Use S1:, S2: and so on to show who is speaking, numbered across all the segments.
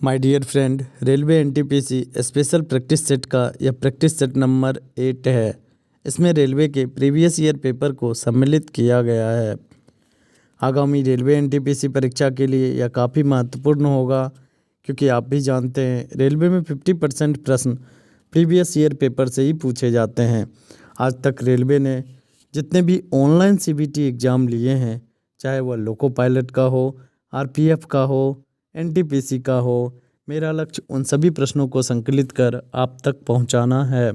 S1: My dear friend, railway NTPC special practice set का यह practice set number 8 है। इसमें रेलवे के प्रीवियस ईयर पेपर को सम्मिलित किया गया है। आगामी रेलवे एनटीपीसी परीक्षा के लिए यह काफ़ी महत्वपूर्ण होगा, क्योंकि आप भी जानते हैं रेलवे में 50% प्रश्न प्रीवियस ईयर पेपर से ही पूछे जाते हैं। आज तक रेलवे ने जितने भी ऑनलाइन सीबीटी एग्ज़ाम लिए हैं, चाहे वह लोको पायलट का हो, आरपीएफ का हो, एनटीपीसी का हो, मेरा लक्ष्य उन सभी प्रश्नों को संकलित कर आप तक पहुंचाना है।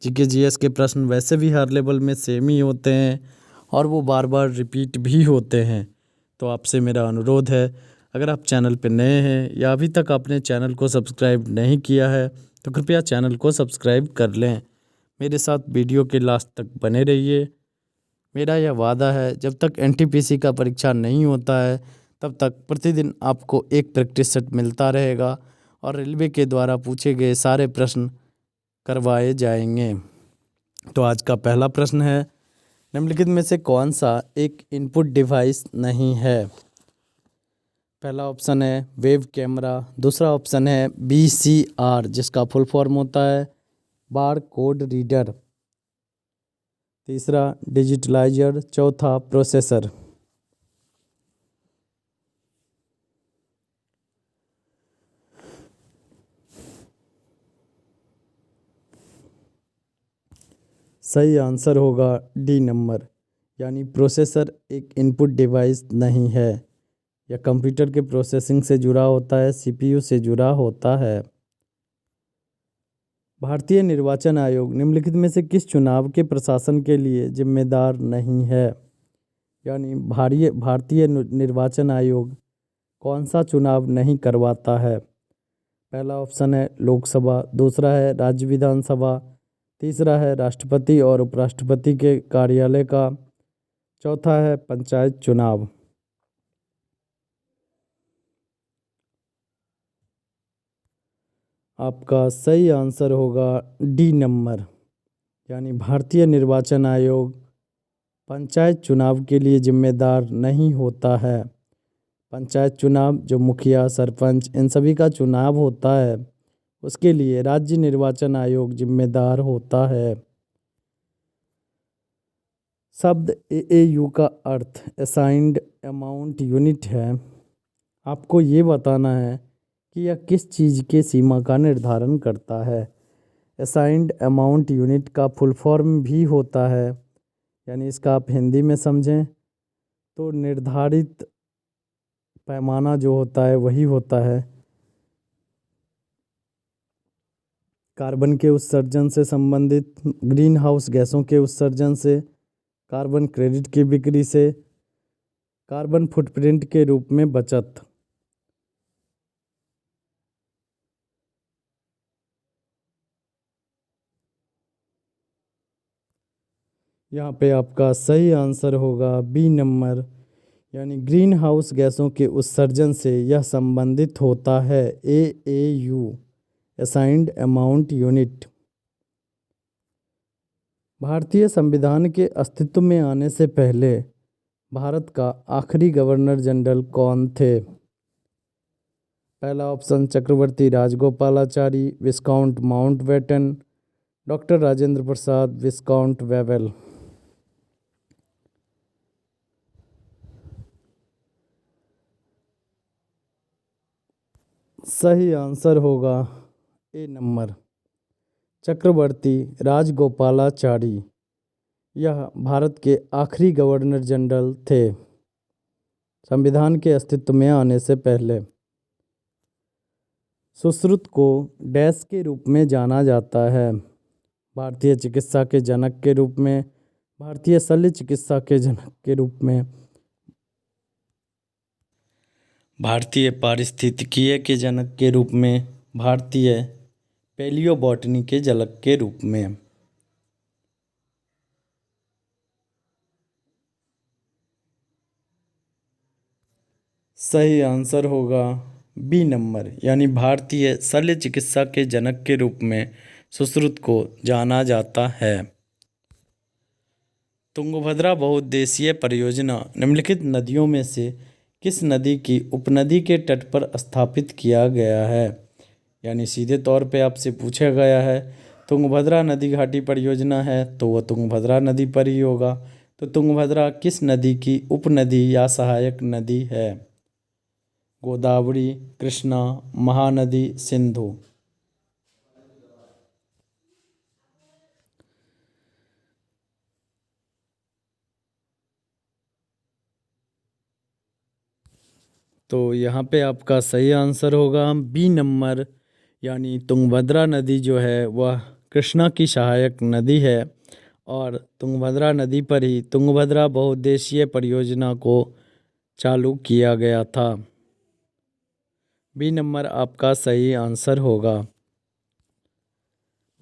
S1: जीके जीएस के प्रश्न वैसे भी हर लेवल में सेम ही होते हैं और वो बार बार रिपीट भी होते हैं। तो आपसे मेरा अनुरोध है, अगर आप चैनल पर नए हैं या अभी तक आपने चैनल को सब्सक्राइब नहीं किया है तो कृपया चैनल को सब्सक्राइब कर लें। मेरे साथ वीडियो के लास्ट तक बने रहिए। मेरा यह वादा है, जब तक एनटीपीसी का परीक्षा नहीं होता है तब तक प्रतिदिन आपको एक प्रैक्टिस सेट मिलता रहेगा और रेलवे के द्वारा पूछे गए सारे प्रश्न करवाए जाएंगे। तो आज का पहला प्रश्न है, निम्नलिखित में से कौन सा एक इनपुट डिवाइस नहीं है? पहला ऑप्शन है वेब कैमरा, दूसरा ऑप्शन है बीसीआर जिसका फुल फॉर्म होता है बार कोड रीडर, तीसरा डिजिटलाइजर, चौथा प्रोसेसर। सही आंसर होगा डी नंबर, यानी प्रोसेसर एक इनपुट डिवाइस नहीं है। यह कंप्यूटर के प्रोसेसिंग से जुड़ा होता है, सीपीयू से जुड़ा होता है। भारतीय निर्वाचन आयोग निम्नलिखित में से किस चुनाव के प्रशासन के लिए जिम्मेदार नहीं है? यानी भारतीय निर्वाचन आयोग कौन सा चुनाव नहीं करवाता है? पहला ऑप्शन है लोकसभा, दूसरा है राज्य विधानसभा, तीसरा है राष्ट्रपति और उपराष्ट्रपति के कार्यालय का, चौथा है पंचायत चुनाव। आपका सही आंसर होगा डी नंबर, यानी भारतीय निर्वाचन आयोग पंचायत चुनाव के लिए जिम्मेदार नहीं होता है। पंचायत चुनाव जो मुखिया, सरपंच इन सभी का चुनाव होता है, उसके लिए राज्य निर्वाचन आयोग जिम्मेदार होता है। शब्द एएयू का अर्थ असाइंड अमाउंट यूनिट है। आपको ये बताना है कि यह किस चीज़ के सीमा का निर्धारण करता है। असाइंड अमाउंट यूनिट का फुल फॉर्म भी होता है, यानी इसका आप हिंदी में समझें तो निर्धारित पैमाना जो होता है वही होता है। कार्बन के उत्सर्जन से संबंधित, ग्रीन हाउस गैसों के उत्सर्जन से, कार्बन क्रेडिट की बिक्री से, कार्बन फुटप्रिंट के रूप में बचत। यहाँ पे आपका सही आंसर होगा बी नंबर, यानी ग्रीन हाउस गैसों के उत्सर्जन से यह संबंधित होता है। AAU assigned amount unit. भारतीय संविधान के अस्तित्व में आने से पहले भारत का आखिरी गवर्नर जनरल कौन थे? पहला ऑप्शन चक्रवर्ती राजगोपालाचारी, विस्काउंट माउंटबेटन, डॉक्टर राजेंद्र प्रसाद, विस्काउंट वेवेल। सही आंसर होगा ए नंबर, चक्रवर्ती राजगोपालाचारी। यह भारत के आखिरी गवर्नर जनरल थे संविधान के अस्तित्व में आने से पहले। सुश्रुत को डैश के रूप में जाना जाता है? भारतीय चिकित्सा के जनक के रूप में, भारतीय शल्य चिकित्सा के जनक के रूप में, भारतीय पारिस्थितिकीय के जनक के रूप में, भारतीय पैलियोबॉटनी के जनक के रूप में। सही आंसर होगा बी नंबर, यानी भारतीय शल्य चिकित्सा के जनक के रूप में सुश्रुत को जाना जाता है। तुंगभद्रा बहुउद्देशीय परियोजना निम्नलिखित नदियों में से किस नदी की उपनदी के तट पर स्थापित किया गया है? यानी सीधे तौर पे आपसे पूछा गया है। तुंगभद्रा नदी घाटी परियोजना है तो वह तुंगभद्रा नदी पर ही होगा। तो तुंगभद्रा किस नदी की उपनदी या सहायक नदी है? गोदावरी, कृष्णा, महानदी, सिंधु। तो यहाँ पे आपका सही आंसर होगा बी नंबर, यानी तुंगभद्रा नदी जो है वह कृष्णा की सहायक नदी है और तुंगभद्रा नदी पर ही तुंगभद्रा बहुउद्देशीय परियोजना को चालू किया गया था। बी नंबर आपका सही आंसर होगा।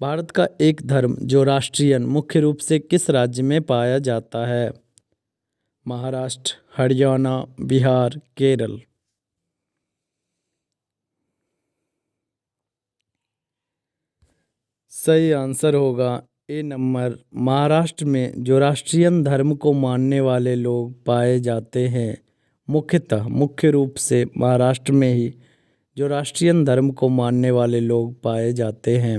S1: भारत का एक धर्म जो राष्ट्रीयन मुख्य रूप से किस राज्य में पाया जाता है? महाराष्ट्र, हरियाणा, बिहार, केरल। सही आंसर होगा ए नंबर, महाराष्ट्र में जो राष्ट्रीयन धर्म को मानने वाले लोग पाए जाते हैं। मुख्यतः मुख्य रूप से महाराष्ट्र में ही जो राष्ट्रीयन धर्म को मानने वाले लोग पाए जाते हैं।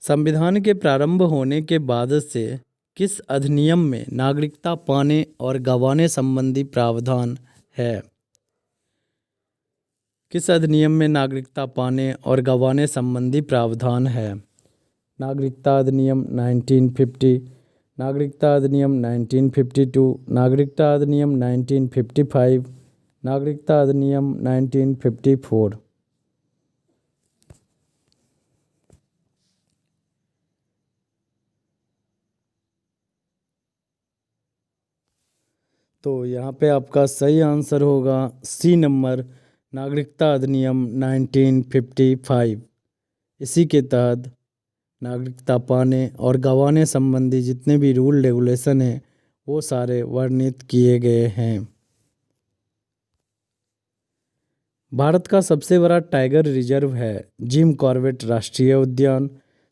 S1: संविधान के प्रारंभ होने के बाद से किस अधिनियम में नागरिकता पाने और गंवाने संबंधी प्रावधान है? किस अधिनियम में नागरिकता पाने और गंवाने संबंधी प्रावधान है? नागरिकता अधिनियम 1950, नागरिकता अधिनियम 1952, नागरिकता अधिनियम 1955, नागरिकता अधिनियम 1954। तो यहाँ पे आपका सही आंसर होगा सी नंबर, नागरिकता अधिनियम 1955। इसी के तहत नागरिकता पाने और गंवाने संबंधी जितने भी रूल रेगुलेशन हैं वो सारे वर्णित किए गए हैं। भारत का सबसे बड़ा टाइगर रिजर्व है जिम कॉर्बेट राष्ट्रीय उद्यान,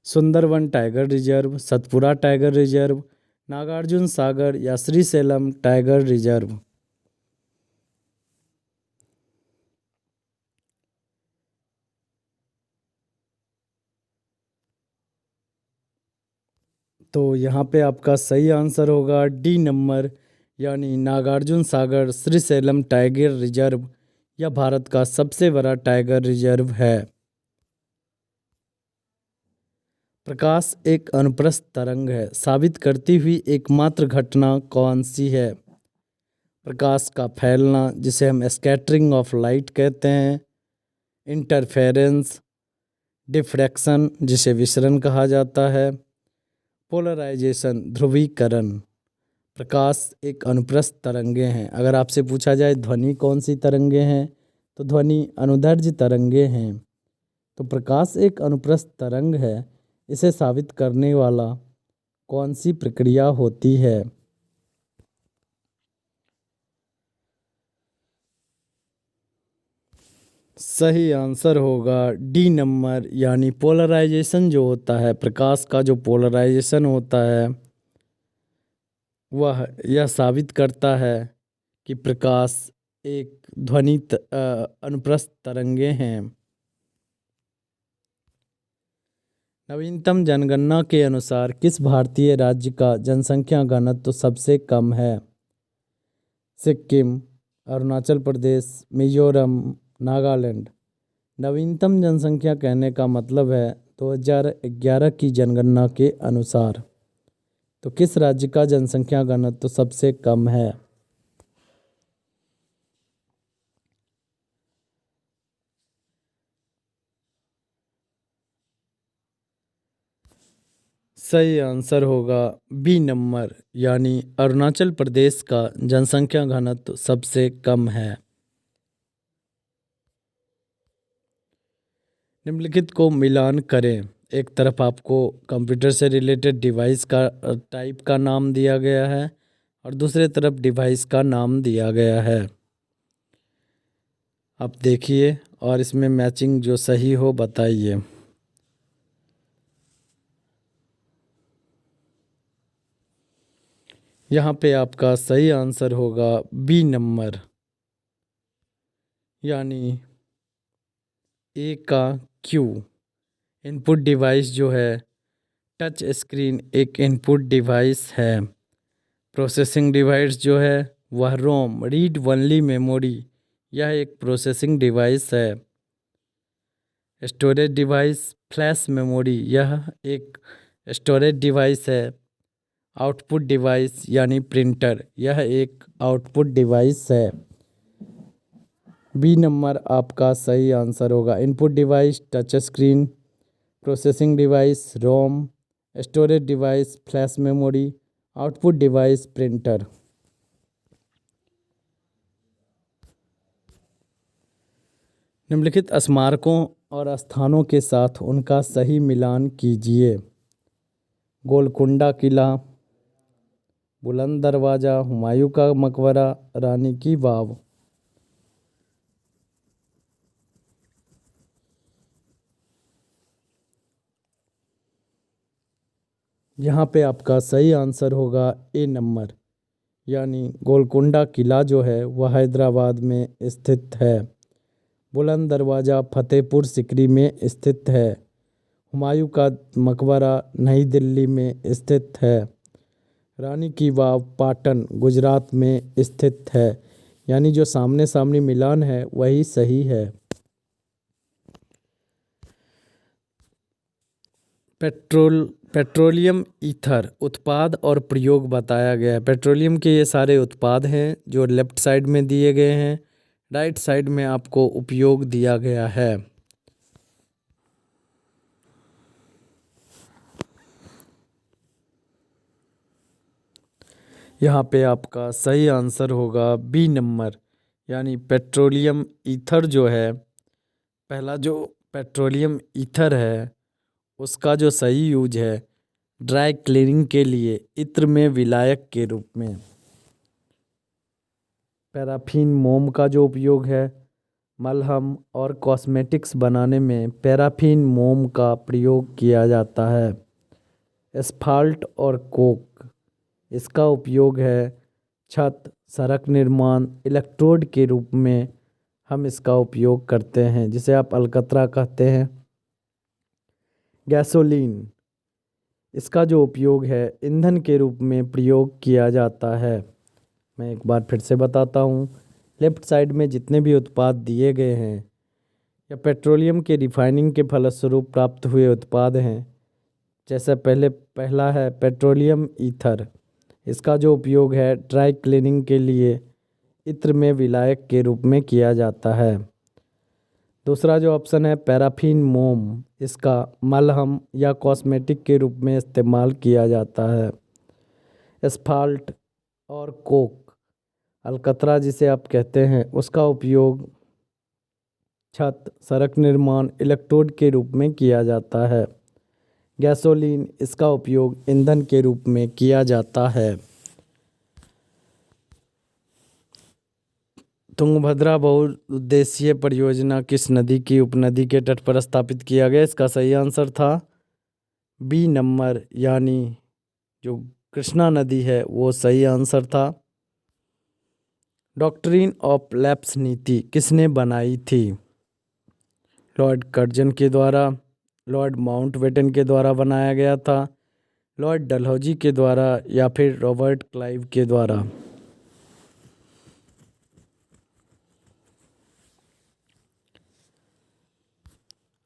S1: Sundarvan tiger reserve, Satpura tiger reserve, Nagarjun Sagar या श्रीशैलम टाइगर रिजर्व। तो यहाँ पे आपका सही आंसर होगा डी नंबर, यानी नागार्जुन सागर श्रीशैलम टाइगर रिजर्व। यह भारत का सबसे बड़ा टाइगर रिजर्व है। प्रकाश एक अनुप्रस्थ तरंग है साबित करती हुई एकमात्र घटना कौन सी है? प्रकाश का फैलना, जिसे हम स्कैटरिंग ऑफ लाइट कहते हैं, इंटरफेरेंस, डिफ्रैक्शन, जिसे विसरण कहा जाता है, पोलराइजेशन, ध्रुवीकरण। प्रकाश एक अनुप्रस्थ तरंगे हैं। अगर आपसे पूछा जाए ध्वनि कौन सी तरंगे हैं तो ध्वनि अनुदैर्ध्य तरंगे हैं। तो प्रकाश एक अनुप्रस्थ तरंग है, इसे साबित करने वाला कौन सी प्रक्रिया होती है? सही आंसर होगा डी नंबर, यानी पोलराइजेशन जो होता है, प्रकाश का जो पोलराइजेशन होता है वह यह साबित करता है कि प्रकाश एक अनुप्रस्थ तरंगे हैं। नवीनतम जनगणना के अनुसार किस भारतीय राज्य का जनसंख्या घनत्व सबसे कम है? सिक्किम, अरुणाचल प्रदेश, मिजोरम, नागालैंड। नवीनतम जनसंख्या कहने का मतलब है 2011 की जनगणना के अनुसार। तो किस राज्य का जनसंख्या घनत्व सबसे कम है? सही आंसर होगा बी नंबर, यानी अरुणाचल प्रदेश का जनसंख्या घनत्व सबसे कम है। निम्नलिखित को मिलान करें। एक तरफ आपको कंप्यूटर से रिलेटेड डिवाइस का टाइप का नाम दिया गया है और दूसरे तरफ डिवाइस का नाम दिया गया है। आप देखिए और इसमें मैचिंग जो सही हो बताइए। यहाँ पे आपका सही आंसर होगा बी नंबर, यानी ए का क्यू। इनपुट डिवाइस जो है टच स्क्रीन एक इनपुट डिवाइस है। प्रोसेसिंग डिवाइस जो है वह रोम रीड ओनली मेमोरी, यह एक प्रोसेसिंग डिवाइस है। स्टोरेज डिवाइस फ्लैश मेमोरी, यह एक स्टोरेज डिवाइस है। आउटपुट डिवाइस यानी प्रिंटर, यह एक आउटपुट डिवाइस है। बी नंबर आपका सही आंसर होगा। Input device touch screen, processing device ROM, storage device flash memory, output device printer. निम्नलिखित स्मारकों और स्थानों के साथ उनका सही मिलान कीजिए। गोलकुंडा किला, बुलंद दरवाज़ा, हुमायूं का मकबरा, रानी की वाव। यहाँ पे आपका सही आंसर होगा ए नंबर, यानी गोलकुंडा किला जो है वह हैदराबाद में स्थित है। बुलंद दरवाज़ा फतेहपुर सिकरी में स्थित है। हुमायूं का मकबरा नई दिल्ली में स्थित है। रानी की वाव पाटन गुजरात में स्थित है। यानी जो सामने सामने मिलान है वही सही है। पेट्रोलियम ईथर उत्पाद और प्रयोग बताया गया है। पेट्रोलियम के ये सारे उत्पाद हैं जो लेफ्ट साइड में दिए गए हैं, राइट साइड में आपको उपयोग दिया गया है। यहाँ पे आपका सही आंसर होगा बी नंबर, यानी पेट्रोलियम ईथर जो है, पहला जो पेट्रोलियम ईथर है उसका जो सही यूज है ड्राई क्लीनिंग के लिए इत्र में विलायक के रूप में। पैराफिन मोम का जो उपयोग है मलहम और कॉस्मेटिक्स बनाने में पैराफिन मोम का प्रयोग किया जाता है। एस्फाल्ट और कोक, इसका उपयोग है छत, सड़क निर्माण, इलेक्ट्रोड के रूप में हम इसका उपयोग करते हैं, जिसे आप अलकतरा कहते हैं। गैसोलीन, इसका जो उपयोग है ईंधन के रूप में प्रयोग किया जाता है। मैं एक बार फिर से बताता हूँ, लेफ्ट साइड में जितने भी उत्पाद दिए गए हैं या पेट्रोलियम के रिफाइनिंग के फलस्वरूप प्राप्त हुए उत्पाद हैं, जैसे पहला है पेट्रोलियम ईथर, इसका जो उपयोग है ड्राई क्लीनिंग के लिए इत्र में विलायक के रूप में किया जाता है। दूसरा जो ऑप्शन है पैराफिन मोम, इसका मलहम या कॉस्मेटिक के रूप में इस्तेमाल किया जाता है। एस्फाल्ट और कोक, अलकतरा जिसे आप कहते हैं, उसका उपयोग छत, सड़क निर्माण, इलेक्ट्रोड के रूप में किया जाता है। गैसोलीन, इसका उपयोग ईंधन के रूप में किया जाता है। तुंगभद्रा बहुउद्देशीय परियोजना किस नदी की उपनदी के तट पर स्थापित किया गया? इसका सही आंसर था बी नंबर, यानी जो कृष्णा नदी है वो सही आंसर था। डॉक्ट्रिन ऑफ लैप्स नीति किसने बनाई थी? लॉर्ड कर्जन के द्वारा, लॉर्ड माउंटबेटन के द्वारा बनाया गया था, लॉर्ड डलहौजी के द्वारा, या फिर रॉबर्ट क्लाइव के द्वारा?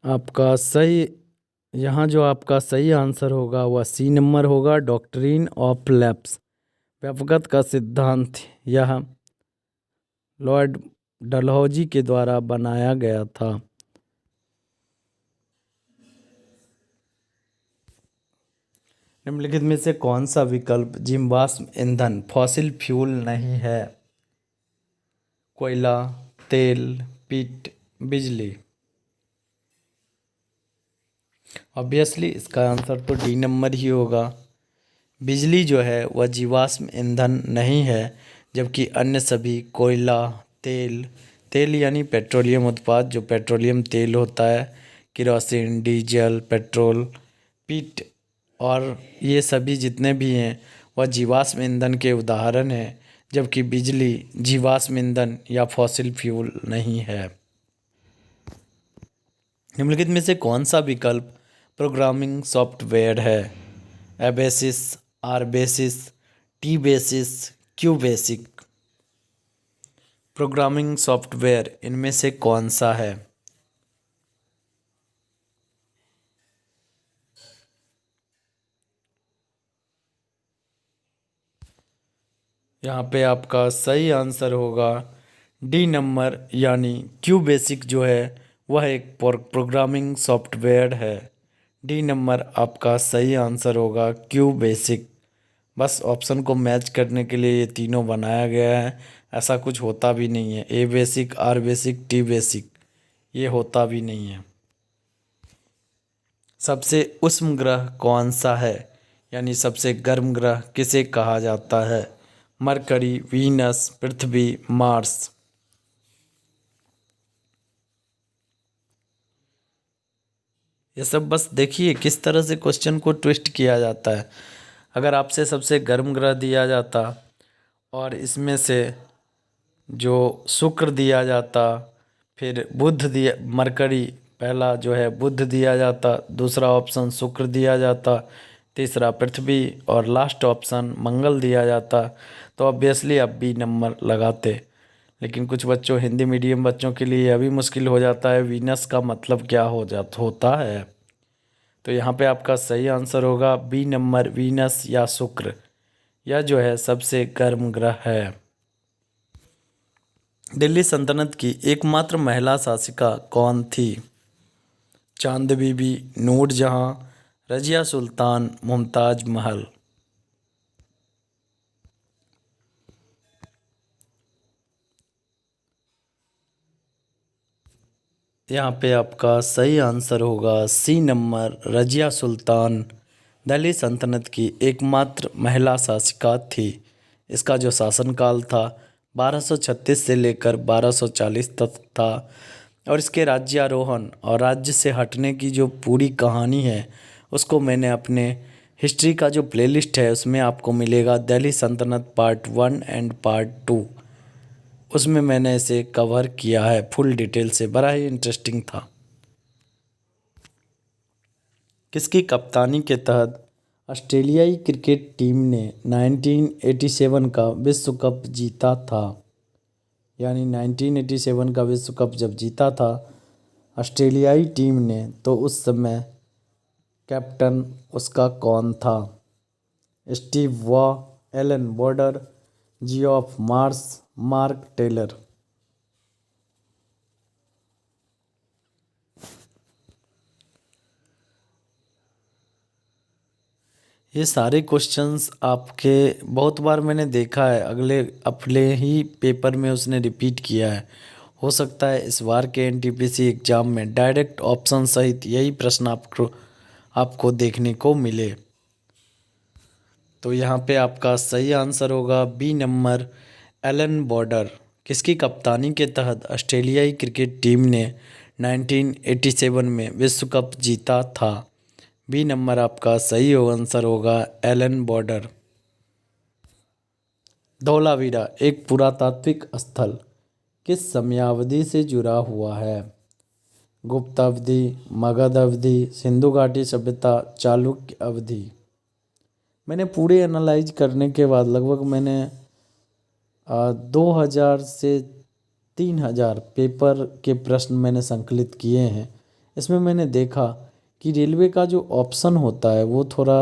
S1: आपका सही, यहाँ जो आपका सही आंसर होगा वह सी नंबर होगा, डॉक्ट्रिन ऑफ लैप्स, व्यवगत का सिद्धांत, यह लॉर्ड डलहौजी के द्वारा बनाया गया था। निम्नलिखित में से कौन सा विकल्प जीवाश्म ईंधन फॉसिल फ्यूल नहीं है? कोयला, तेल, पीट, बिजली। ऑब्वियसली इसका आंसर तो डी नंबर ही होगा। बिजली जो है वह जीवाश्म ईंधन नहीं है, जबकि अन्य सभी कोयला, तेल यानी पेट्रोलियम उत्पाद, जो पेट्रोलियम तेल होता है, केरोसिन, डीजल, पेट्रोल, पीट और ये सभी जितने भी हैं वह जीवाश्म ईंधन के उदाहरण हैं, जबकि बिजली जीवाश्म ईंधन या फॉसिल फ्यूल नहीं है। निम्नलिखित में से कौन सा विकल्प प्रोग्रामिंग सॉफ्टवेयर है? A basis, R basis, T basis, Q basic. Programming software इनमें से कौन सा है? यहाँ पे आपका सही आंसर होगा डी नंबर, यानी क्यू बेसिक जो है वह एक प्रोग्रामिंग सॉफ्टवेयर है। डी नंबर आपका सही आंसर होगा, क्यू बेसिक। बस ऑप्शन को मैच करने के लिए ये तीनों बनाया गया है, ऐसा कुछ होता भी नहीं है। A basic, R basic, T basic ये होता भी नहीं है। सबसे उष्म ग्रह कौन सा है, यानी सबसे गर्म ग्रह किसे कहा जाता है? मरकरी, वीनस, पृथ्वी, मार्स। ये सब बस देखिए किस तरह से क्वेश्चन को ट्विस्ट किया जाता है। अगर आपसे सबसे गर्म ग्रह दिया जाता और इसमें से जो शुक्र दिया जाता, फिर बुध दिया, मरकरी पहला जो है बुध दिया जाता, दूसरा ऑप्शन शुक्र दिया जाता, तीसरा पृथ्वी और लास्ट ऑप्शन मंगल दिया जाता, तो ऑब्वियसली आप बी नंबर लगाते। लेकिन कुछ बच्चों, हिंदी मीडियम बच्चों के लिए यह भी मुश्किल हो जाता है, वीनस का मतलब क्या होता है। तो यहाँ पे आपका सही आंसर होगा बी नंबर, वीनस या शुक्र। यह जो है सबसे गर्म ग्रह है। दिल्ली सल्तनत की एकमात्र महिला शासिका कौन थी? चांद बीबी, नूरजहां, रजिया सुल्तान, मुमताज महल। यहाँ पे आपका सही आंसर होगा सी नंबर, रजिया सुल्तान दिल्ली सल्तनत की एकमात्र महिला शासिका थी। इसका जो शासनकाल था 1236 से लेकर 1240 तक था, और इसके राज्यारोहण और राज्य से हटने की जो पूरी कहानी है उसको मैंने अपने हिस्ट्री का जो प्लेलिस्ट है उसमें आपको मिलेगा, दिल्ली सल्तनत पार्ट 1 एंड पार्ट 2। उसमें मैंने इसे कवर किया है फुल डिटेल से, बड़ा ही इंटरेस्टिंग था। किसकी कप्तानी के तहत ऑस्ट्रेलियाई क्रिकेट टीम ने 1987 का विश्व कप जीता था? यानी 1987 का विश्व कप जब जीता था ऑस्ट्रेलियाई टीम ने, तो उस समय कैप्टन उसका कौन था? Steve Waugh, Allan Border, Geoff Marsh, Mark Taylor. ये सारे क्वेश्चंस आपके बहुत बार मैंने देखा है, अगले अपने ही पेपर में उसने रिपीट किया है। हो सकता है इस बार के एनटीपीसी एग्ज़ाम में डायरेक्ट ऑप्शन सहित यही प्रश्न आपको देखने को मिले। तो यहाँ पे आपका सही आंसर होगा बी नंबर, एलन बॉर्डर। किसकी कप्तानी के तहत ऑस्ट्रेलियाई क्रिकेट टीम ने 1987 में विश्व कप जीता था? बी नंबर आपका सही आंसर होगा, एलन बॉर्डर। धौलावीरा एक पुरातात्विक स्थल किस समयावधि से जुड़ा हुआ है? गुप्त अवधि, मगध अवधि, सिंधु घाटी सभ्यता, चालुक्य अवधि। मैंने पूरे एनालाइज करने के बाद लगभग मैंने 2000 से 3000 पेपर के प्रश्न मैंने संकलित किए हैं। इसमें मैंने देखा कि रेलवे का जो ऑप्शन होता है वो थोड़ा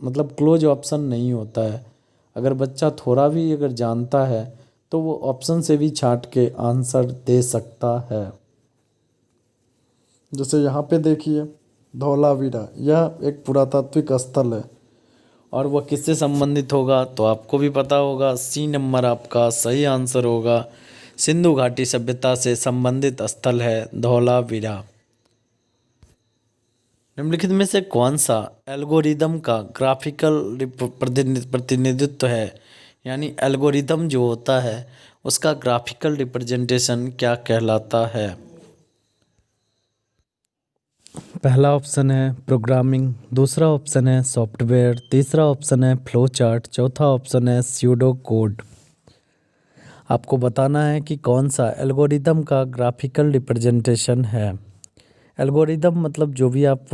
S1: मतलब क्लोज ऑप्शन नहीं होता है। अगर बच्चा थोड़ा भी अगर जानता है तो वो ऑप्शन से भी छांट के आंसर दे सकता है। जैसे यहाँ पे देखिए, धौलावीरा यह एक पुरातात्विक स्थल है और वह किससे संबंधित होगा तो आपको भी पता होगा, सी नंबर आपका सही आंसर होगा। सिंधु घाटी सभ्यता से संबंधित स्थल है धौलावीरा। निम्नलिखित में से कौन सा एल्गोरिदम का ग्राफिकल प्रतिनिधित्व है? यानी एल्गोरिदम जो होता है उसका ग्राफिकल रिप्रेजेंटेशन क्या कहलाता है? पहला ऑप्शन है प्रोग्रामिंग, दूसरा ऑप्शन है सॉफ्टवेयर, तीसरा ऑप्शन है फ्लो चार्ट, चौथा ऑप्शन है स्यूडो कोड। आपको बताना है कि कौन सा एल्गोरिदम का ग्राफिकल रिप्रेजेंटेशन है। एल्गोरिदम मतलब जो भी आप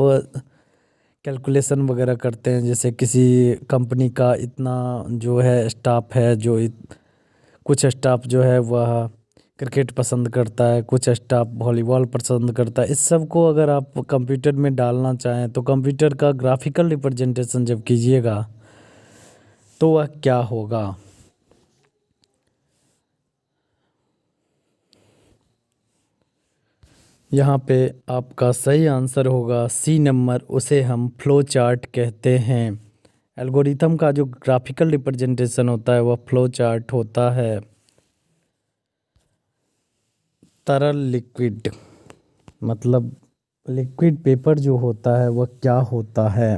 S1: कैलकुलेशन वगैरह करते हैं, जैसे किसी कंपनी का इतना जो है स्टाफ है, कुछ स्टाफ जो है वह क्रिकेट पसंद करता है, कुछ स्टाफ वॉलीबॉल पसंद करता है। इस सब को अगर आप कंप्यूटर में डालना चाहें तो कंप्यूटर का ग्राफिकल रिप्रेजेंटेशन जब कीजिएगा तो वह क्या होगा। यहाँ पे आपका सही आंसर होगा सी नंबर, उसे हम फ्लो चार्ट कहते हैं। एल्गोरिथम का जो ग्राफिकल रिप्रेजेंटेशन होता है वह फ्लो चार्ट होता है। तरल लिक्विड मतलब लिक्विड पेपर जो होता है वह क्या होता है।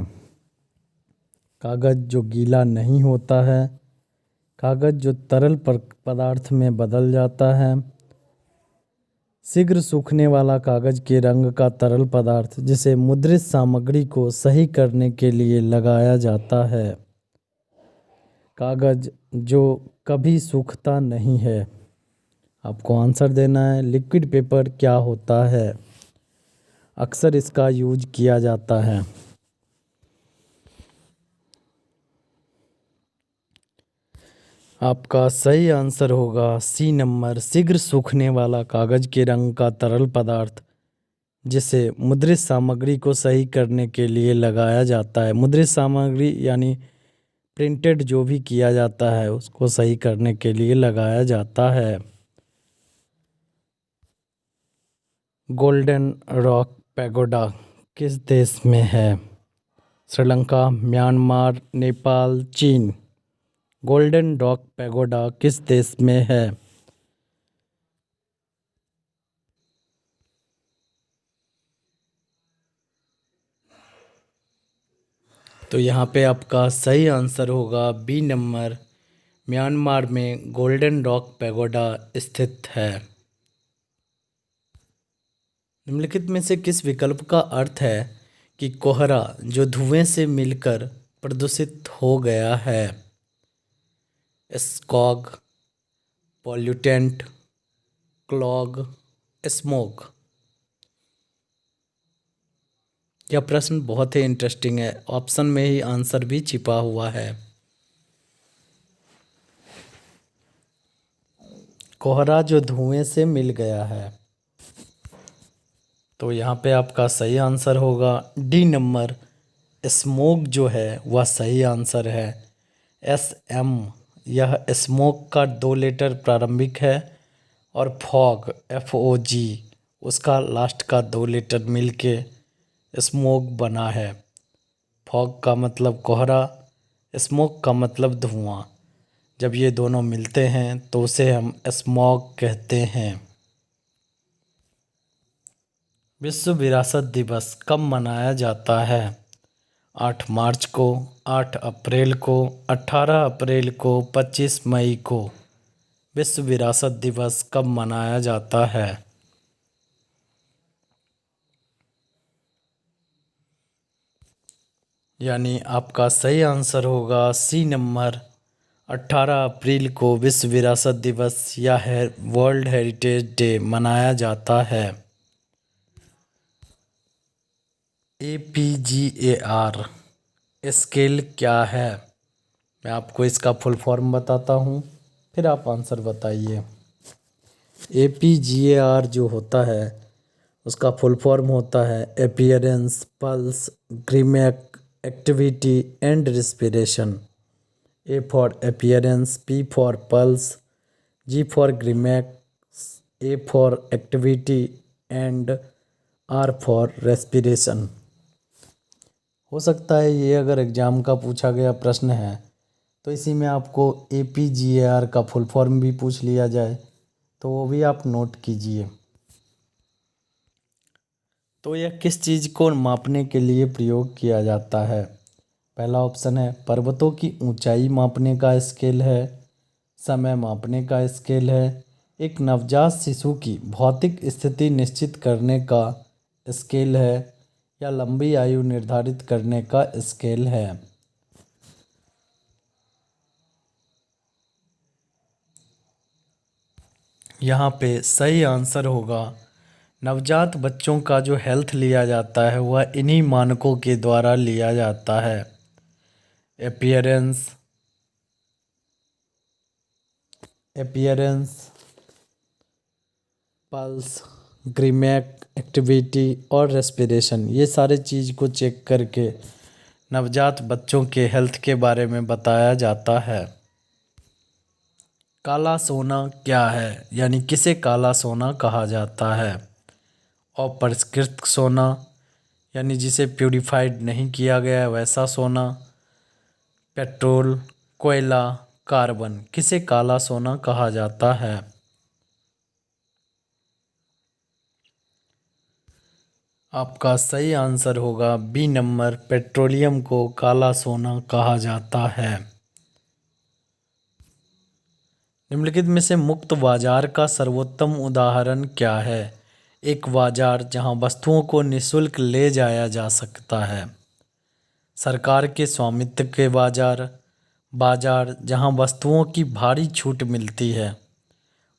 S1: कागज़ जो गीला नहीं होता है, कागज़ जो तरल पदार्थ में बदल जाता है, शीघ्र सूखने वाला कागज़ के रंग का तरल पदार्थ जिसे मुद्रित सामग्री को सही करने के लिए लगाया जाता है, कागज़ जो कभी सूखता नहीं है। आपको आंसर देना है लिक्विड पेपर क्या होता है। अक्सर इसका यूज किया जाता है। आपका सही आंसर होगा सी नंबर, शीघ्र सूखने वाला कागज़ के रंग का तरल पदार्थ जिसे मुद्रित सामग्री को सही करने के लिए लगाया जाता है। मुद्रित सामग्री यानी प्रिंटेड जो भी किया जाता है उसको सही करने के लिए लगाया जाता है। गोल्डन रॉक पैगोडा किस देश में है। श्रीलंका, म्यांमार, नेपाल, चीन। गोल्डन रॉक पैगोडा किस देश में है। तो यहाँ पे आपका सही आंसर होगा बी नंबर, म्यांमार में गोल्डन रॉक पैगोडा स्थित है। निम्नलिखित में से किस विकल्प का अर्थ है कि कोहरा जो धुएं से मिलकर प्रदूषित हो गया है। स्कॉग, पॉल्यूटेंट, क्लॉग, स्मोक। यह प्रश्न बहुत ही इंटरेस्टिंग है, ऑप्शन में ही आंसर भी छिपा हुआ है। कोहरा जो धुएं से मिल गया है, तो यहाँ पे आपका सही आंसर होगा डी नंबर, स्मोक जो है वह सही आंसर है। SM यह स्मोक का 2 लेटर प्रारंभिक है और फॉग FOG उसका लास्ट का 2 लेटर मिलके स्मोक बना है। फॉग का मतलब कोहरा, स्मोक का मतलब धुआं। जब ये दोनों मिलते हैं तो उसे हम स्मॉग कहते हैं। विश्व विरासत दिवस कब मनाया जाता है। 8 मार्च को, 8 अप्रैल को, 18 अप्रैल को, 25 मई को। विश्व विरासत दिवस कब मनाया जाता है। यानी आपका सही आंसर होगा सी नंबर, 18 अप्रैल को विश्व विरासत दिवस या वर्ल्ड हेरिटेज डे मनाया जाता है। APGAR स्केल क्या है। मैं आपको इसका फुल फॉर्म बताता हूँ, फिर आप आंसर बताइए। APGAR जो होता है उसका फुल फॉर्म होता है appearance, pulse, grimace, activity and respiration. A for appearance, P for pulse, G for grimace, A for activity and R for respiration. हो सकता है ये अगर एग्ज़ाम का पूछा गया प्रश्न है तो इसी में आपको APGAR का फुल फॉर्म भी पूछ लिया जाए, तो वो भी आप नोट कीजिए। तो यह किस चीज़ को मापने के लिए प्रयोग किया जाता है। पहला ऑप्शन है पर्वतों की ऊंचाई मापने का स्केल है, समय मापने का स्केल है, एक नवजात शिशु की भौतिक स्थिति निश्चित करने का स्केल है, या लंबी आयु निर्धारित करने का स्केल है? यहाँ पे सही आंसर होगा नवजात बच्चों का जो हेल्थ लिया जाता है वह इन्हीं मानकों के द्वारा लिया जाता है। अपीयरेंस, पल्स, ग्रीमैक एक्टिविटी और रेस्पिरेशन, ये सारे चीज़ को चेक करके नवजात बच्चों के हेल्थ के बारे में बताया जाता है। काला सोना क्या है, यानी किसे काला सोना कहा जाता है? अपरिष्कृत सोना, यानी जिसे प्यूरिफाइड नहीं किया गया है वैसा सोना, पेट्रोल, कोयला, कार्बन, किसे काला सोना कहा जाता है? आपका सही आंसर होगा बी नंबर, पेट्रोलियम को काला सोना कहा जाता है। निम्नलिखित में से मुक्त बाजार का सर्वोत्तम उदाहरण क्या है? एक बाजार जहां वस्तुओं को निःशुल्क ले जाया जा सकता है। सरकार के स्वामित्व के बाजार, बाजार जहां वस्तुओं की भारी छूट मिलती है,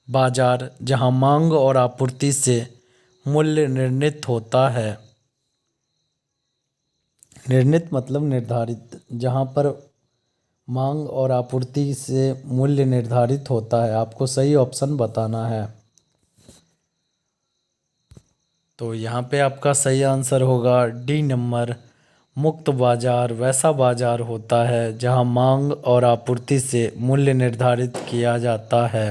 S1: बाजार जहां मांग और आपूर्ति से मूल्य निर्णित होता है। निर्णित मतलब निर्धारित, जहां पर मांग और आपूर्ति से मूल्य निर्धारित होता है। आपको सही ऑप्शन बताना है। तो यहाँ पे आपका सही आंसर होगा डी नंबर, मुक्त बाजार वैसा बाजार होता है जहां मांग और आपूर्ति से मूल्य निर्धारित किया जाता है।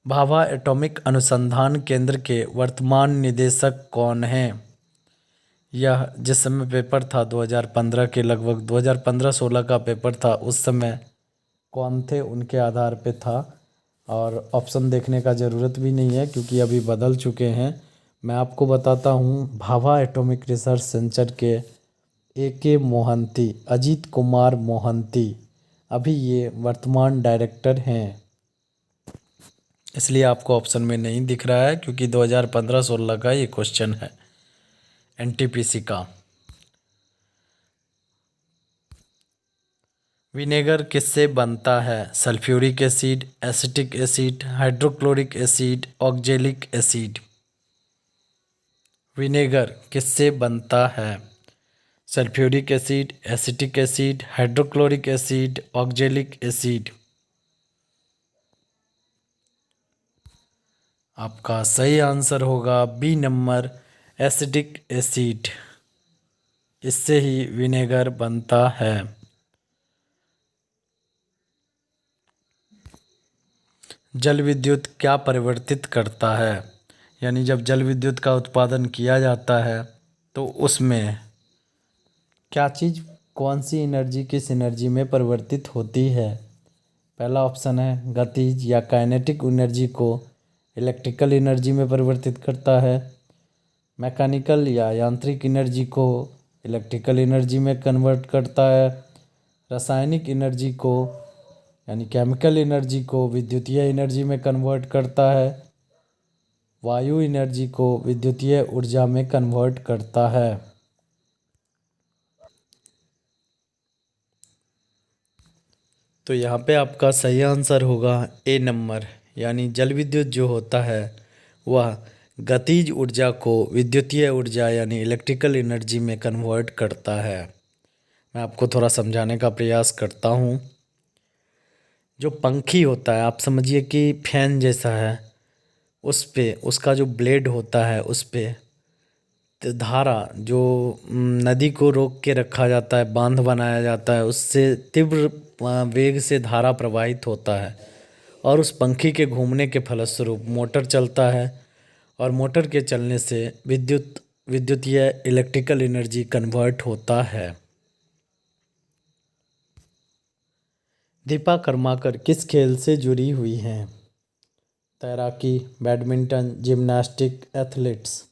S1: भाभा एटॉमिक अनुसंधान केंद्र के वर्तमान निदेशक कौन हैं? यह जिस समय पेपर था 2015 के लगभग 2015-16 का पेपर था, उस समय कौन थे उनके आधार पे था। और ऑप्शन देखने का ज़रूरत भी नहीं है क्योंकि अभी बदल चुके हैं। मैं आपको बताता हूँ, भाभा एटॉमिक रिसर्च सेंटर के AK मोहंती, अजीत कुमार मोहंती, अभी ये वर्तमान डायरेक्टर हैं। इसलिए आपको ऑप्शन में नहीं दिख रहा है क्योंकि 2015-16 का ये क्वेश्चन है NTPC का। विनेगर किससे बनता है? Sulphuric acid, acetic acid, hydrochloric acid, oxalic acid. Vinegar किससे बनता है? Sulphuric acid, acetic acid, hydrochloric acid, oxalic acid. आपका सही आंसर होगा बी नंबर, एसिटिक एसिड। इससे ही विनेगर बनता है। जल विद्युत क्या परिवर्तित करता है? यानी जब जल विद्युत का उत्पादन किया जाता है तो उसमें क्या चीज़, कौन सी एनर्जी किस एनर्जी में परिवर्तित होती है? पहला ऑप्शन है गतिज या काइनेटिक एनर्जी को इलेक्ट्रिकल एनर्जी में परिवर्तित करता है। मैकेनिकल या यांत्रिक एनर्जी को इलेक्ट्रिकल एनर्जी में कन्वर्ट करता है। रासायनिक एनर्जी को यानी केमिकल एनर्जी को विद्युतीय एनर्जी में कन्वर्ट करता है। वायु एनर्जी को विद्युतीय ऊर्जा में कन्वर्ट करता है। तो यहाँ पे आपका सही आंसर होगा ए नंबर, यानी जल विद्युत जो होता है वह गतिज ऊर्जा को विद्युतीय ऊर्जा यानी इलेक्ट्रिकल एनर्जी में कन्वर्ट करता है। मैं आपको थोड़ा समझाने का प्रयास करता हूँ। जो पंखी होता है, आप समझिए कि फैन जैसा है, उस पे उसका जो ब्लेड होता है उस पे धारा जो नदी को रोक के रखा जाता है, बांध बनाया जाता है, उससे तीव्र वेग से धारा प्रवाहित होता है और उस पंखी के घूमने के फलस्वरूप मोटर चलता है और मोटर के चलने से विद्युतीय इलेक्ट्रिकल एनर्जी कन्वर्ट होता है। दीपा कर्माकर किस खेल से जुड़ी हुई हैं? तैराकी, बैडमिंटन, जिम्नास्टिक, एथलेट्स।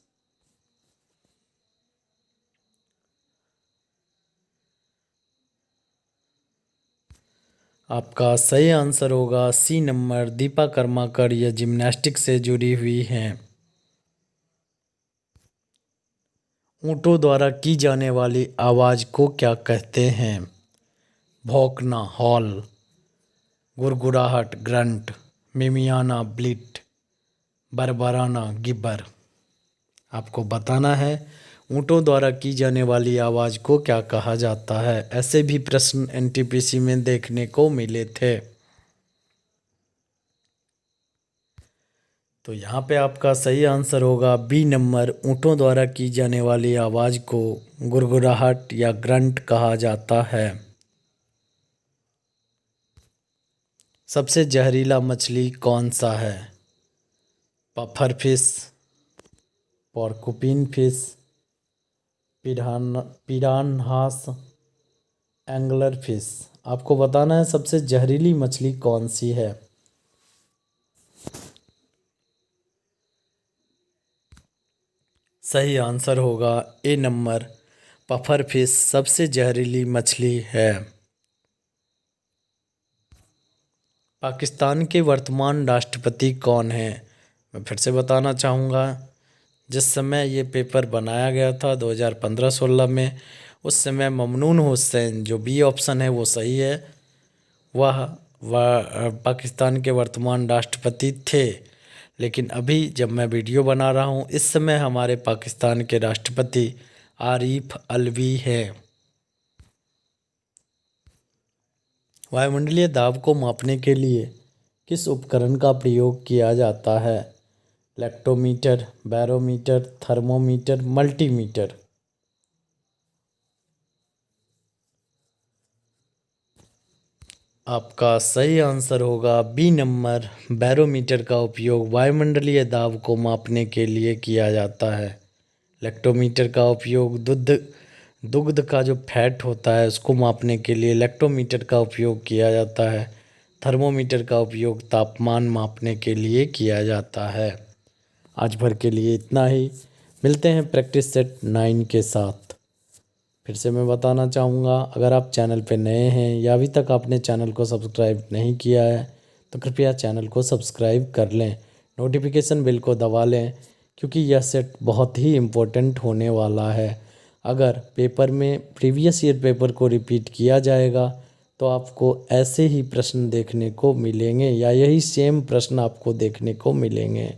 S1: आपका सही आंसर होगा सी नंबर, दीपा कर्माकर, यह जिम्नास्टिक से जुड़ी हुई हैं। ऊँटों द्वारा की जाने वाली आवाज़ को क्या कहते हैं? भौंकना हॉल, गुड़गुड़ाहट ग्रंट, मिमियाना ब्लिट, बरबराना गिब्बर। आपको बताना है ऊँटों द्वारा की जाने वाली आवाज़ को क्या कहा जाता है। ऐसे भी प्रश्न एनटीपीसी में देखने को मिले थे। तो यहाँ पे आपका सही आंसर होगा बी नंबर। ऊँटों द्वारा की जाने वाली आवाज़ को गुड़गुड़ाहट या ग्रंट कहा जाता है। सबसे जहरीला मछली कौन सा है? Puffer fish, porcupine fish, piranhas, angler fish. आपको बताना है सबसे जहरीली मछली कौन सी है। सही आंसर होगा ए नंबर। पफर फिश सबसे जहरीली मछली है। पाकिस्तान के वर्तमान राष्ट्रपति कौन हैं? मैं फिर से बताना चाहूँगा, जिस समय ये पेपर बनाया गया था 2015-16 में, उस समय ममनून हुसैन, जो बी ऑप्शन है वो सही है, वह पाकिस्तान के वर्तमान राष्ट्रपति थे। लेकिन अभी जब मैं वीडियो बना रहा हूँ, इस समय हमारे पाकिस्तान के राष्ट्रपति आरिफ अलवी हैं। वायुमंडलीय दाब को मापने के लिए किस उपकरण का प्रयोग किया जाता है? Lactometer, barometer, thermometer, multimeter. आपका सही आंसर होगा बी नंबर। बैरोमीटर का उपयोग वायुमंडलीय दाब को मापने के लिए किया जाता है। लेक्टोमीटर का उपयोग दुग्ध का जो फैट होता है उसको मापने के लिए लेक्टोमीटर का उपयोग किया जाता है। थर्मोमीटर का उपयोग तापमान मापने के लिए किया जाता है। आज भर के लिए इतना ही। मिलते हैं प्रैक्टिस सेट 9 के साथ। फिर से मैं बताना चाहूँगा, अगर आप चैनल पे नए हैं या अभी तक आपने चैनल को सब्सक्राइब नहीं किया है तो कृपया चैनल को सब्सक्राइब कर लें, नोटिफिकेशन बेल को दबा लें, क्योंकि यह सेट बहुत ही इम्पोर्टेंट होने वाला है। अगर पेपर में प्रीवियस ईयर पेपर को रिपीट किया जाएगा तो आपको ऐसे ही प्रश्न देखने को मिलेंगे या यही सेम प्रश्न आपको देखने को मिलेंगे।